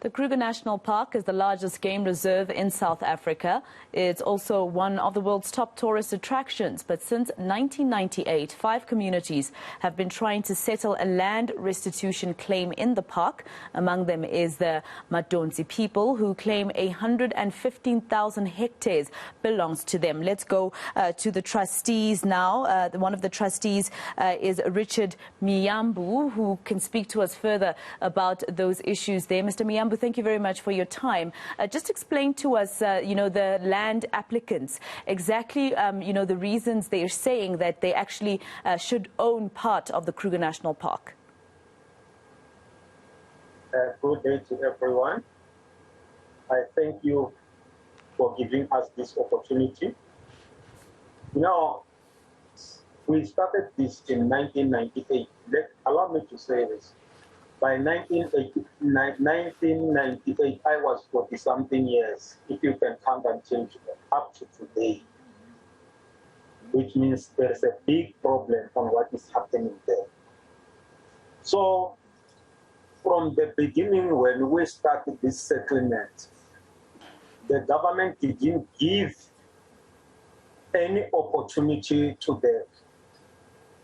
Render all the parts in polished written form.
The Kruger National Park is the largest game reserve in South Africa. It's also one of the world's top tourist attractions. But since 1998, 5 communities have been trying to settle a land restitution claim in the park. Among them is the Madonsi people, who claim 115,000 hectares belongs to them. Let's go to the trustees now. One of the trustees is Richard Miyambu, who can speak to us further about those issues there. Mr. Miyambu, thank you very much for your time. Just explain to us, the land applicants, exactly, the reasons they're saying that they actually should own part of the Kruger National Park. Good day to everyone. I thank you for giving us this opportunity. Now, we started this in 1998. Allow me to say this. By 1998, I was 40-something years, if you can count until up to today, which means there's a big problem on what is happening there. So, from the beginning, when we started this settlement, the government didn't give any opportunity to the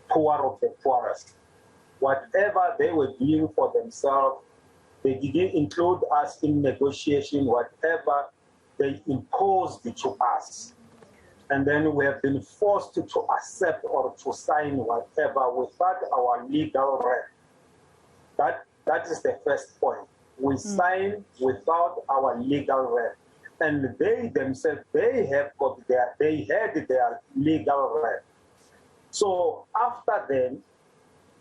poor of the poorest. Whatever they were doing for themselves, they didn't include us in negotiation, whatever they imposed to us. And then we have been forced to accept or to sign whatever without our legal right. That is the first point. We sign without our legal right. And they themselves, they had their legal right. So after then,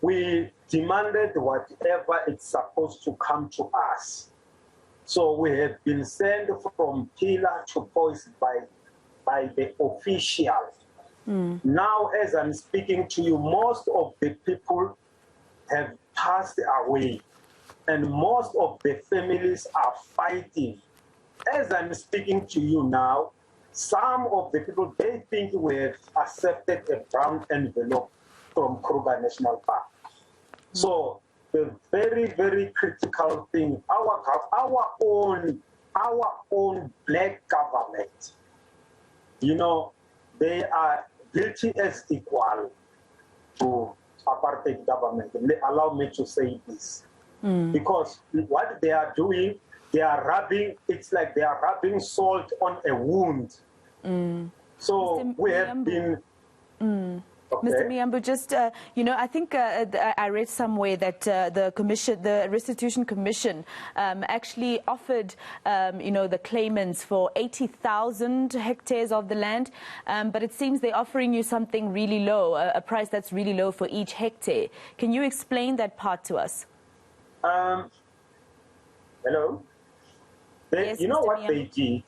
we demanded whatever it's supposed to come to us. So we have been sent from pillar to post by the officials. Now, as I'm speaking to you, most of the people have passed away, and most of the families are fighting. As I'm speaking to you now, some of the people, they think we have accepted a brown envelope from Kruger National Park. So the very, very critical thing, our own black government, they are guilty as equal to apartheid government. Allow me to say this, because what they are doing, they are rubbing. It's like they are rubbing salt on a wound. So we have been. Okay. Mr. Miyambu, just, I think I read somewhere that the Restitution Commission actually offered, the claimants for 80,000 hectares of the land, but it seems they're offering you something really low, a price that's really low for each hectare. Can you explain that part to us? Hello? Yes, you know Mr. what Miyambu? they did?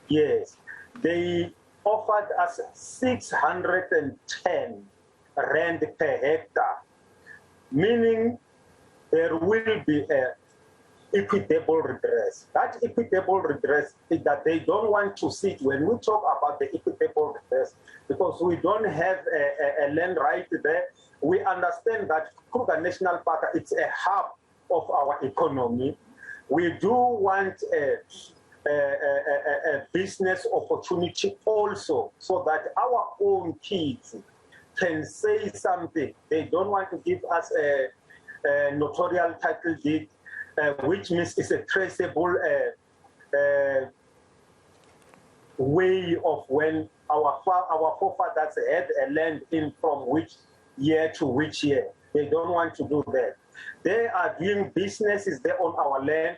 Yes, they offered us 610 rand per hectare, meaning there will be a equitable redress. That equitable redress is that they don't want to sit when we talk about the equitable redress, because we don't have a land right there. We understand that Kruger National Park, it's a hub of our economy. We do want a business opportunity also, so that our own kids can say something. They don't want to give us a notarial title deed, which means it's a traceable way of when our forefathers had a land in from which year to which year. They don't want to do that. They are doing businesses there on our land.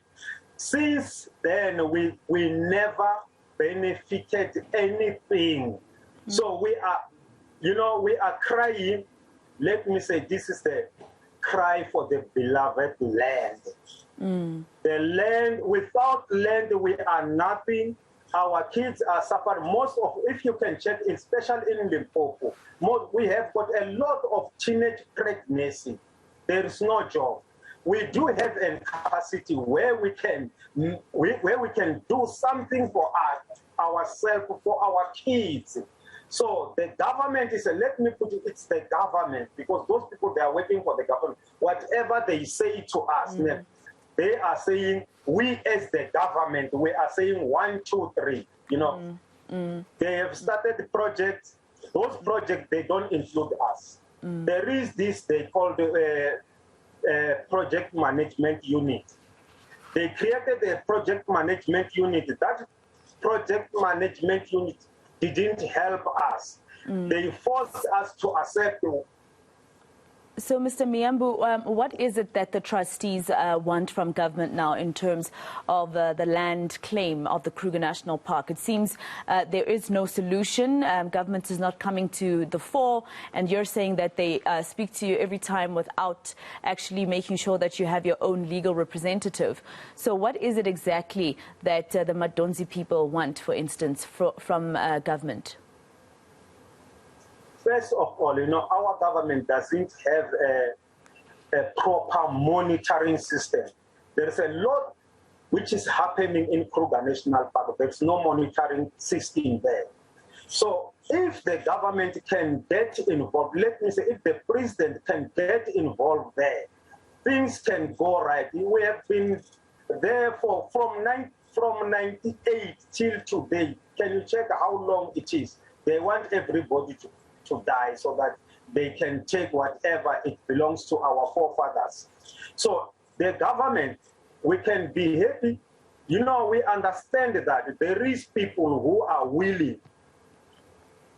Since then, we never benefited anything. So we are, we are crying. Let me say, this is the cry for the beloved land. The land, without land, we are nothing. Our kids are suffering. Most of, if you can check, especially in Limpopo, we have got a lot of teenage pregnancy. There is no job. We do have a capacity where we can do something for ourselves, for our kids. So the government is, let me put it, it's the government, because those people, they are working for the government. Whatever they say to us, they are saying, we as the government, we are saying 1, 2, 3, you know. They have started the projects. Those projects, they don't include us. There is this, they call the project management unit. They created a project management unit. That project management unit didn't help us. They forced us to accept. So, Mr. Miyambu, what is it that the trustees want from government now in terms of the land claim of the Kruger National Park? It seems there is no solution. Government is not coming to the fore, and you're saying that they speak to you every time without actually making sure that you have your own legal representative. So what is it exactly that the Madonsi people want, for instance, from government? First of all, you know, our government doesn't have a proper monitoring system. There's a lot which is happening in Kruger National Park. There's no monitoring system there. So if the government can get involved, let me say, if the president can get involved there, things can go right. We have been there from 98 till today. Can you check how long it is? They want everybody to die so that they can take whatever it belongs to our forefathers. So the government, we can be happy. You know, we understand that there is people who are willing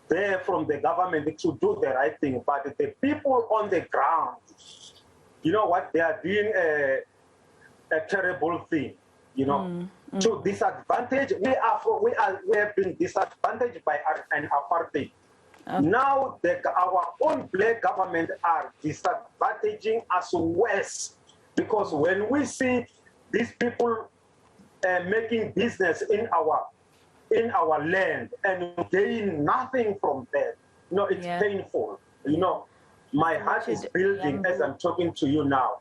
there from the government to do the right thing, but the people on the ground, you know what, they are doing a terrible thing, you know, to disadvantage. We have been disadvantaged by an apartheid. Now our own black government are disadvantaging us worse, because when we see these people making business in our land and gain nothing from that, you know, it's painful. You know, my heart is building as I'm talking to you now.